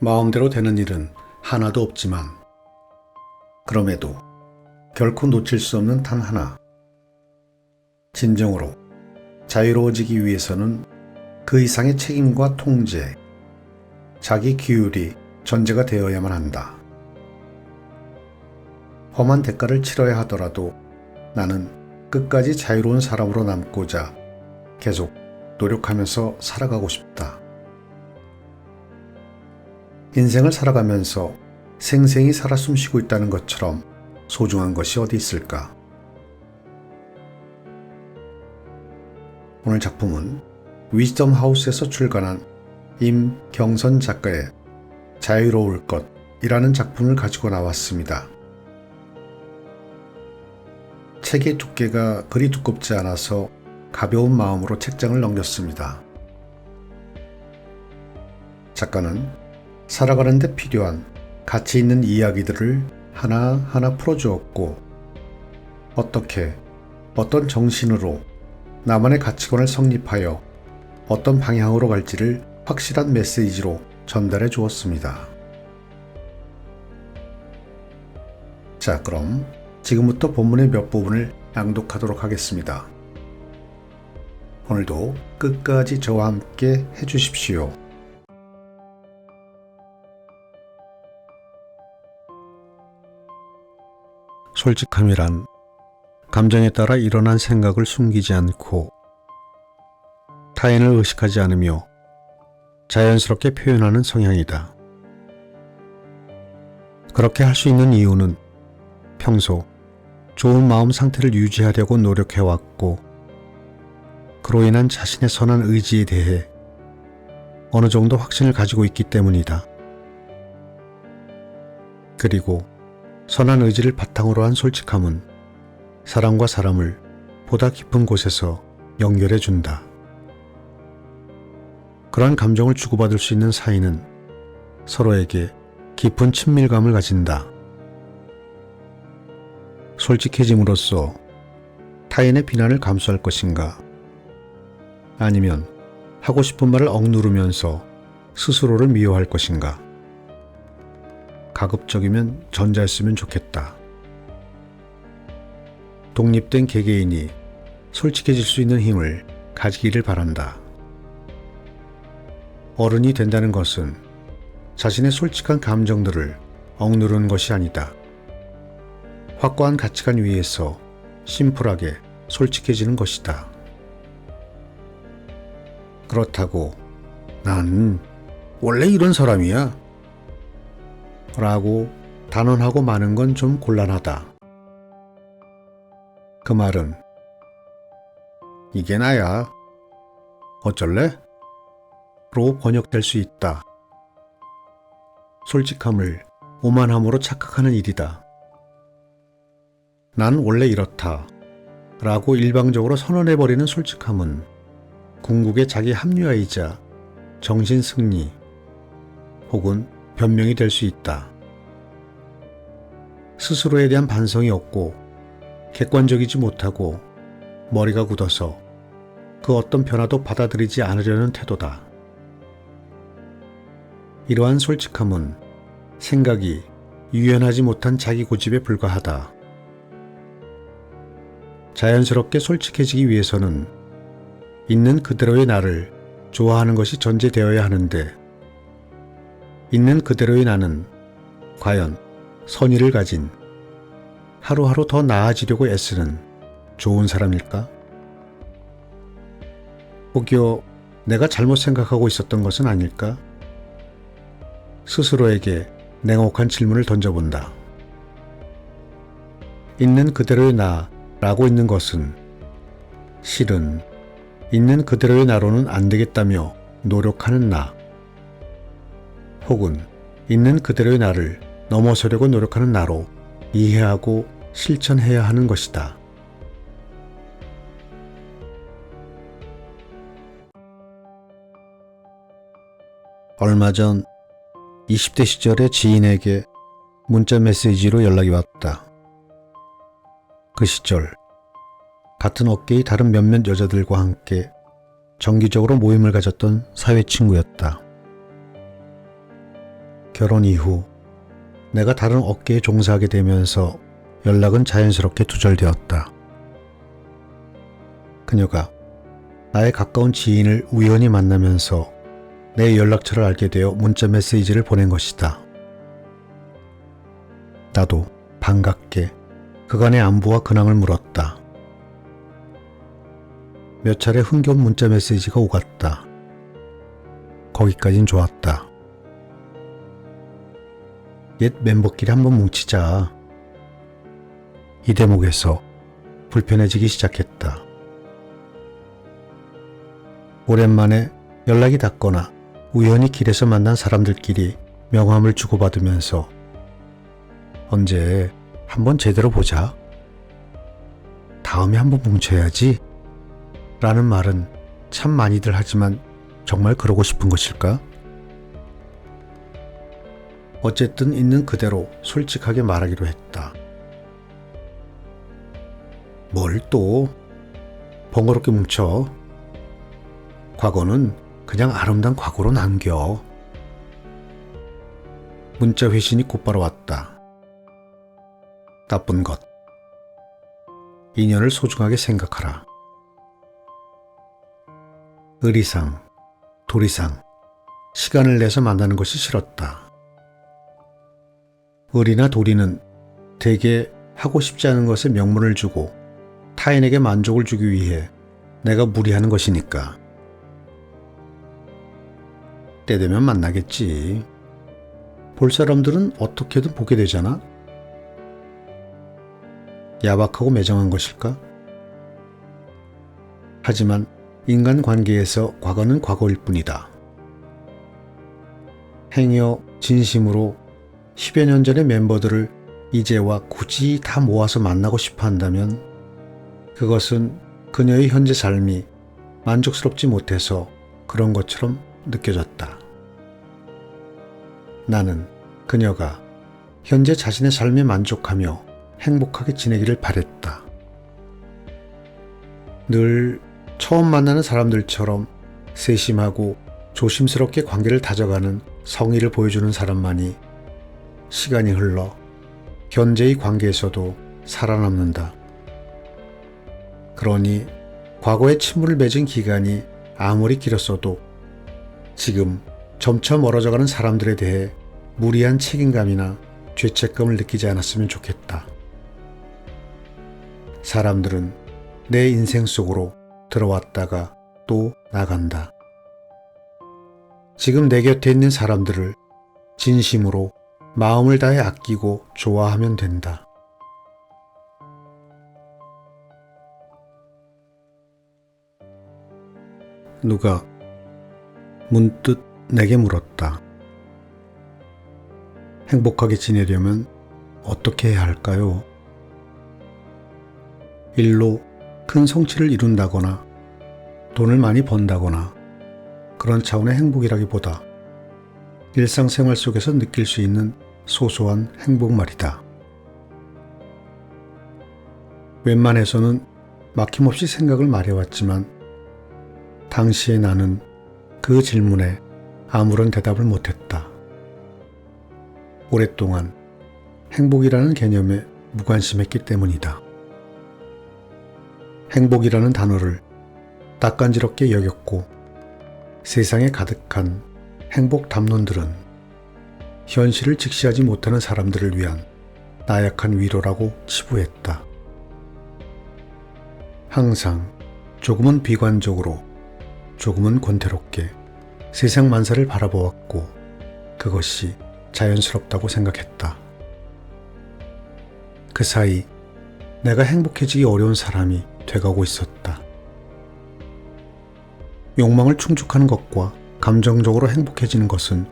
마음대로 되는 일은 하나도 없지만 그럼에도 결코 놓칠 수 없는 단 하나. 진정으로 자유로워지기 위해서는 그 이상의 책임과 통제, 자기 기율이 전제가 되어야만 한다. 험한 대가를 치러야 하더라도 나는 끝까지 자유로운 사람으로 남고자 계속 노력하면서 살아가고 싶다. 인생을 살아가면서 생생히 살아 숨쉬고 있다는 것처럼 소중한 것이 어디 있을까? 오늘 작품은 위즈덤 하우스에서 출간한 임경선 작가의 자유로울 것이라는 작품을 가지고 나왔습니다. 책의 두께가 그리 두껍지 않아서 가벼운 마음으로 책장을 넘겼습니다. 작가는 살아가는 데 필요한 가치 있는 이야기들을 하나하나 풀어주었고, 어떻게, 어떤 정신으로 나만의 가치관을 성립하여 어떤 방향으로 갈지를 확실한 메시지로 전달해 주었습니다. 자, 그럼 지금부터 본문의 몇 부분을 낭독하도록 하겠습니다. 오늘도 끝까지 저와 함께 해주십시오. 솔직함이란 감정에 따라 일어난 생각을 숨기지 않고 타인을 의식하지 않으며 자연스럽게 표현하는 성향이다. 그렇게 할 수 있는 이유는 평소 좋은 마음 상태를 유지하려고 노력해왔고, 그로 인한 자신의 선한 의지에 대해 어느 정도 확신을 가지고 있기 때문이다. 그리고 선한 의지를 바탕으로 한 솔직함은 사람과 사람을 보다 깊은 곳에서 연결해 준다. 그러한 감정을 주고받을 수 있는 사이는 서로에게 깊은 친밀감을 가진다. 솔직해짐으로써 타인의 비난을 감수할 것인가? 아니면 하고 싶은 말을 억누르면서 스스로를 미워할 것인가? 가급적이면 전자였으면 좋겠다. 독립된 개개인이 솔직해질 수 있는 힘을 가지기를 바란다. 어른이 된다는 것은 자신의 솔직한 감정들을 억누르는 것이 아니다. 확고한 가치관 위에서 심플하게 솔직해지는 것이다. 그렇다고 난 원래 이런 사람이야 라고 단언하고 마는 건 좀 곤란하다. 그 말은 이게 나야. 어쩔래? 로 번역될 수 있다. 솔직함을 오만함으로 착각하는 일이다. 난 원래 이렇다 라고 일방적으로 선언해버리는 솔직함은 궁극의 자기 합리화이자 정신 승리 혹은 변명이 될 수 있다. 스스로에 대한 반성이 없고 객관적이지 못하고 머리가 굳어서 그 어떤 변화도 받아들이지 않으려는 태도다. 이러한 솔직함은 생각이 유연하지 못한 자기 고집에 불과하다. 자연스럽게 솔직해지기 위해서는 있는 그대로의 나를 좋아하는 것이 전제되어야 하는데, 있는 그대로의 나는 과연 선의를 가진 하루하루 더 나아지려고 애쓰는 좋은 사람일까? 혹여 내가 잘못 생각하고 있었던 것은 아닐까? 스스로에게 냉혹한 질문을 던져본다. 있는 그대로의 나라고 있는 것은 실은 있는 그대로의 나로는 안 되겠다며 노력하는 나, 혹은 있는 그대로의 나를 넘어서려고 노력하는 나로 이해하고 실천해야 하는 것이다. 얼마 전 20대 시절의 지인에게 문자 메시지로 연락이 왔다. 그 시절 같은 업계의 다른 몇몇 여자들과 함께 정기적으로 모임을 가졌던 사회 친구였다. 결혼 이후 내가 다른 업계에 종사하게 되면서 연락은 자연스럽게 두절되었다. 그녀가 나의 가까운 지인을 우연히 만나면서 내 연락처를 알게 되어 문자 메시지를 보낸 것이다. 나도 반갑게 그간의 안부와 근황을 물었다. 몇 차례 흥겨운 문자 메시지가 오갔다. 거기까진 좋았다. 옛 멤버끼리 한번 뭉치자. 이 대목에서 불편해지기 시작했다. 오랜만에 연락이 닿거나 우연히 길에서 만난 사람들끼리 명함을 주고받으면서 언제 한번 제대로 보자. 다음에 한번 뭉쳐야지. 라는 말은 참 많이들 하지만 정말 그러고 싶은 것일까? 어쨌든 있는 그대로 솔직하게 말하기로 했다. 뭘 또 번거롭게 뭉쳐. 과거는 그냥 아름다운 과거로 남겨. 문자 회신이 곧바로 왔다. 나쁜 것. 인연을 소중하게 생각하라. 의리상, 도리상, 시간을 내서 만나는 것이 싫었다. 의리나 도리는 대개 하고 싶지 않은 것에 명분을 주고 타인에게 만족을 주기 위해 내가 무리하는 것이니까. 때 되면 만나겠지. 볼 사람들은 어떻게든 보게 되잖아. 야박하고 매정한 것일까? 하지만 인간관계에서 과거는 과거일 뿐이다. 행여 진심으로 10여 년 전의 멤버들을 이제와 굳이 다 모아서 만나고 싶어 한다면 그것은 그녀의 현재 삶이 만족스럽지 못해서 그런 것처럼 느껴졌다. 나는 그녀가 현재 자신의 삶에 만족하며 행복하게 지내기를 바랬다. 늘 처음 만나는 사람들처럼 세심하고 조심스럽게 관계를 다져가는 성의를 보여주는 사람만이 시간이 흘러 현재의 관계에서도 살아남는다. 그러니 과거에 친분을 맺은 기간이 아무리 길었어도 지금 점차 멀어져가는 사람들에 대해 무리한 책임감이나 죄책감을 느끼지 않았으면 좋겠다. 사람들은 내 인생 속으로 들어왔다가 또 나간다. 지금 내 곁에 있는 사람들을 진심으로 마음을 다해 아끼고 좋아하면 된다. 누가 문득 내게 물었다. 행복하게 지내려면 어떻게 해야 할까요? 일로 큰 성취를 이룬다거나 돈을 많이 번다거나 그런 차원의 행복이라기보다 일상생활 속에서 느낄 수 있는 소소한 행복 말이다. 웬만해서는 막힘없이 생각을 말해왔지만 당시에 나는 그 질문에 아무런 대답을 못했다. 오랫동안 행복이라는 개념에 무관심했기 때문이다. 행복이라는 단어를 낯간지럽게 여겼고 세상에 가득한 행복 담론들은 현실을 직시하지 못하는 사람들을 위한 나약한 위로라고 치부했다. 항상 조금은 비관적으로 조금은 권태롭게 세상 만사를 바라보았고 그것이 자연스럽다고 생각했다. 그 사이 내가 행복해지기 어려운 사람이 돼가고 있었다. 욕망을 충족하는 것과 감정적으로 행복해지는 것은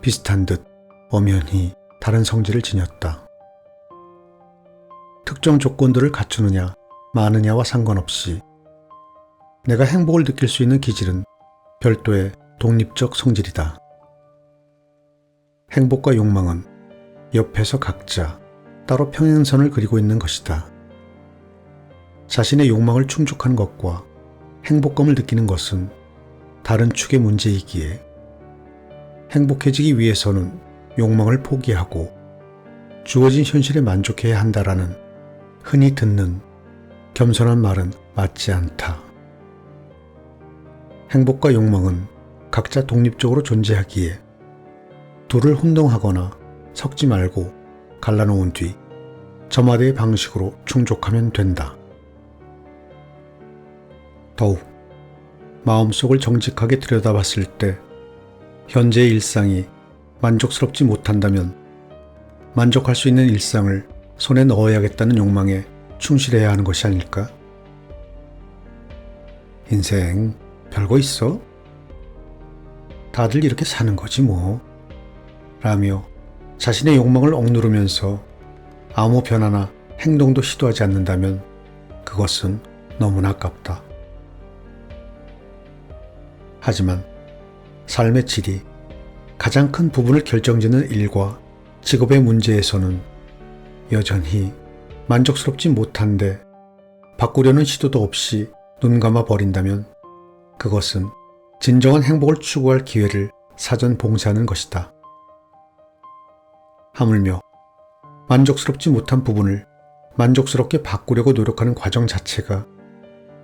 비슷한 듯 엄연히 다른 성질을 지녔다. 특정 조건들을 갖추느냐 마느냐와 상관없이 내가 행복을 느낄 수 있는 기질은 별도의 독립적 성질이다. 행복과 욕망은 옆에서 각자 따로 평행선을 그리고 있는 것이다. 자신의 욕망을 충족하는 것과 행복감을 느끼는 것은 다른 축의 문제이기에 행복해지기 위해서는 욕망을 포기하고 주어진 현실에 만족해야 한다라는 흔히 듣는 겸손한 말은 맞지 않다. 행복과 욕망은 각자 독립적으로 존재하기에 둘을 혼동하거나 섞지 말고 갈라놓은 뒤 저마다의 방식으로 충족하면 된다. 더욱 마음속을 정직하게 들여다봤을 때 현재의 일상이 만족스럽지 못한다면 만족할 수 있는 일상을 손에 넣어야겠다는 욕망에 충실해야 하는 것이 아닐까? 인생 별거 있어? 다들 이렇게 사는 거지 뭐. 라며 자신의 욕망을 억누르면서 아무 변화나 행동도 시도하지 않는다면 그것은 너무나 아깝다. 하지만 삶의 질이 가장 큰 부분을 결정짓는 일과 직업의 문제에서는 여전히 만족스럽지 못한데 바꾸려는 시도도 없이 눈 감아 버린다면 그것은 진정한 행복을 추구할 기회를 사전 봉쇄하는 것이다. 하물며 만족스럽지 못한 부분을 만족스럽게 바꾸려고 노력하는 과정 자체가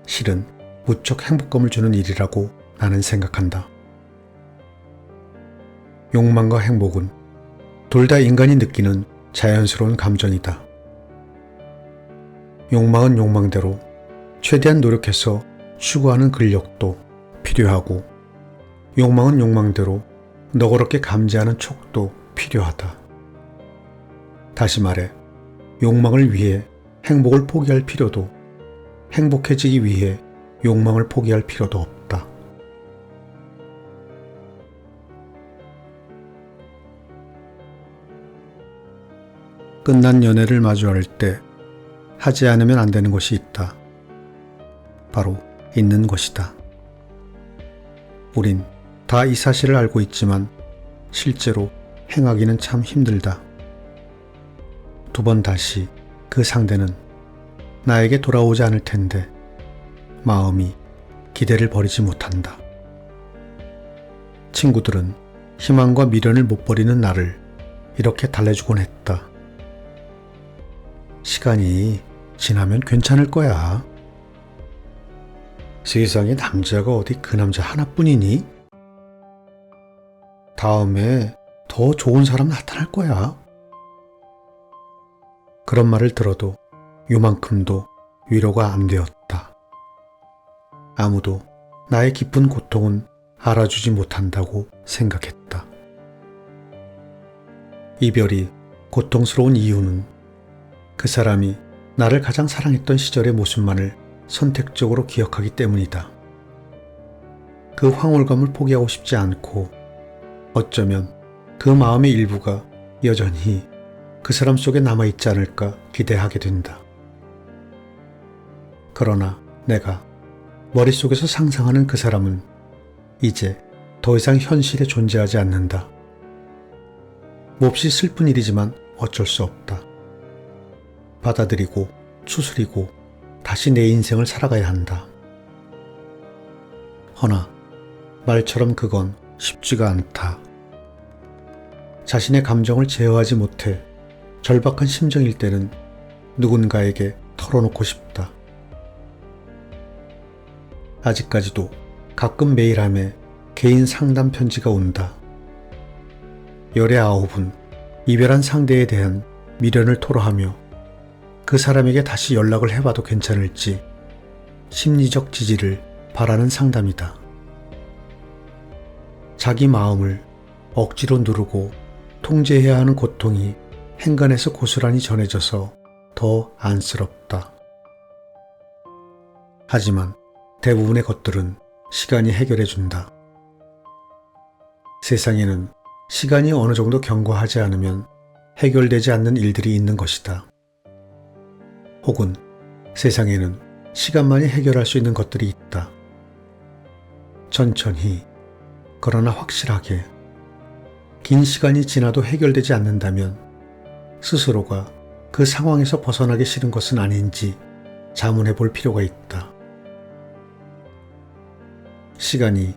실은 무척 행복감을 주는 일이라고 나는 생각한다. 욕망과 행복은 둘 다 인간이 느끼는 자연스러운 감정이다. 욕망은 욕망대로 최대한 노력해서 추구하는 근력도 필요하고 욕망은 욕망대로 너그럽게 감지하는 촉도 필요하다. 다시 말해 욕망을 위해 행복을 포기할 필요도 행복해지기 위해 욕망을 포기할 필요도 없다. 끝난 연애를 마주할 때 하지 않으면 안 되는 것이 있다. 바로 있는 것이다. 우린 다 이 사실을 알고 있지만 실제로 행하기는 참 힘들다. 두 번 다시 그 상대는 나에게 돌아오지 않을 텐데 마음이 기대를 버리지 못한다. 친구들은 희망과 미련을 못 버리는 나를 이렇게 달래주곤 했다. 시간이 지나면 괜찮을 거야. 세상에 남자가 어디 그 남자 하나뿐이니? 다음에 더 좋은 사람 나타날 거야. 그런 말을 들어도 요만큼도 위로가 안 되었다. 아무도 나의 깊은 고통은 알아주지 못한다고 생각했다. 이별이 고통스러운 이유는 그 사람이 나를 가장 사랑했던 시절의 모습만을 선택적으로 기억하기 때문이다. 그 황홀감을 포기하고 싶지 않고 어쩌면 그 마음의 일부가 여전히 그 사람 속에 남아있지 않을까 기대하게 된다. 그러나 내가 머릿속에서 상상하는 그 사람은 이제 더 이상 현실에 존재하지 않는다. 몹시 슬픈 일이지만 어쩔 수 없다. 받아들이고 추스리고 다시 내 인생을 살아가야 한다. 허나 말처럼 그건 쉽지가 않다. 자신의 감정을 제어하지 못해 절박한 심정일 때는 누군가에게 털어놓고 싶다. 아직까지도 가끔 메일함에 개인 상담 편지가 온다. 열의 아홉은 이별한 상대에 대한 미련을 토로하며 그 사람에게 다시 연락을 해봐도 괜찮을지 심리적 지지를 바라는 상담이다. 자기 마음을 억지로 누르고 통제해야 하는 고통이 행간에서 고스란히 전해져서 더 안쓰럽다. 하지만 대부분의 것들은 시간이 해결해준다. 세상에는 시간이 어느 정도 경과하지 않으면 해결되지 않는 일들이 있는 것이다. 혹은 세상에는 시간만이 해결할 수 있는 것들이 있다. 천천히, 그러나 확실하게, 긴 시간이 지나도 해결되지 않는다면 스스로가 그 상황에서 벗어나기 싫은 것은 아닌지 자문해 볼 필요가 있다. 시간이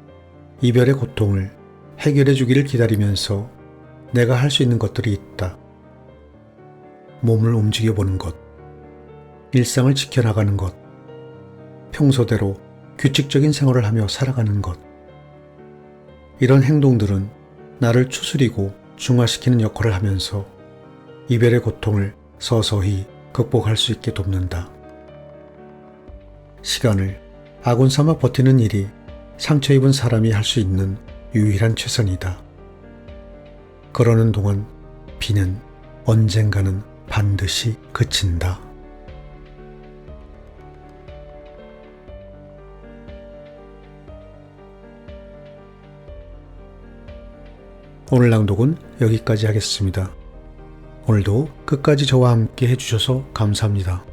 이별의 고통을 해결해 주기를 기다리면서 내가 할 수 있는 것들이 있다. 몸을 움직여보는 것, 일상을 지켜나가는 것, 평소대로 규칙적인 생활을 하며 살아가는 것. 이런 행동들은 나를 추스리고 중화시키는 역할을 하면서 이별의 고통을 서서히 극복할 수 있게 돕는다. 시간을 아군 삼아 버티는 일이 상처 입은 사람이 할 수 있는 유일한 최선이다. 그러는 동안 비는 언젠가는 반드시 그친다. 오늘 낭독은 여기까지 하겠습니다. 오늘도 끝까지 저와 함께 해주셔서 감사합니다.